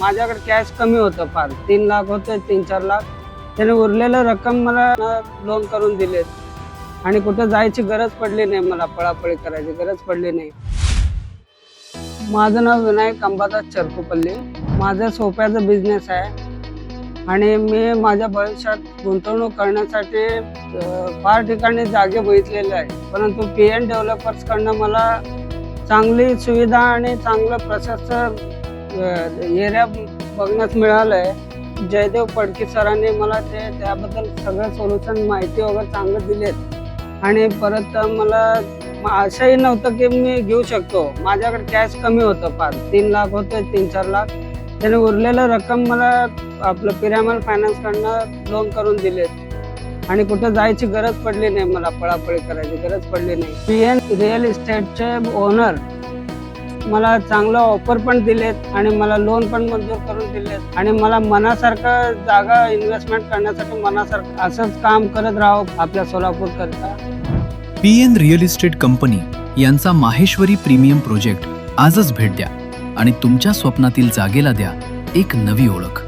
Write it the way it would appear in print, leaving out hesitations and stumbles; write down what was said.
माझ्याकडे कॅश कमी होतं, फार 3 लाख होते, 3-4 लाख. त्याने उरलेलं रक्कम मला लोन करून दिलेत आणि कुठं जायची गरज पडली नाही, मला पळापळी करायची गरज पडली नाही. माझं नाव विनायक अंबादास चरकुपल्ली. माझा सोप्याचा बिझनेस आहे आणि मी माझ्या भविष्यात गुंतवणूक करण्यासाठी फार ठिकाणी जागे बघितलेले आहे, परंतु PN डेव्हलपर्सकडनं मला चांगली सुविधा आणि चांगलं प्रशस्त एरिया बघण्यास मिळालं आहे. जयदेव पडकी सरांनी मला त्याबद्दल सगळं सोल्युशन माहिती वगैरे चांगलं दिलेत आणि परत मला असंही नव्हतं की मी घेऊ शकतो. माझ्याकडे कॅश कमी होतं, फार 3 लाख होते, 3-4 लाख. त्याने उरलेलं रक्कम मला आपलं पिरामल फायनान्सकडनं लोन करून दिलेत आणि कुठं जायची गरज पडली नाही, मला पळापळी करायची गरज पडली नाही. PN रिअल इस्टेटचे ओनर मला चांगलं ऑफर पण दिलेत आणि मला लोन पण मंजूर करून दिलेत आणि मला मनासारखं जागा इन्व्हेस्टमेंट करण्यासाठी मनासारखं असंच काम करत राहावं आपल्या सोलापूरकरता. PN रिअल इस्टेट कंपनी यांचा माहेश्वरी प्रीमियम प्रोजेक्ट आजच भेट द्या आणि तुमच्या स्वप्नातील जागेला द्या एक नवी ओळख.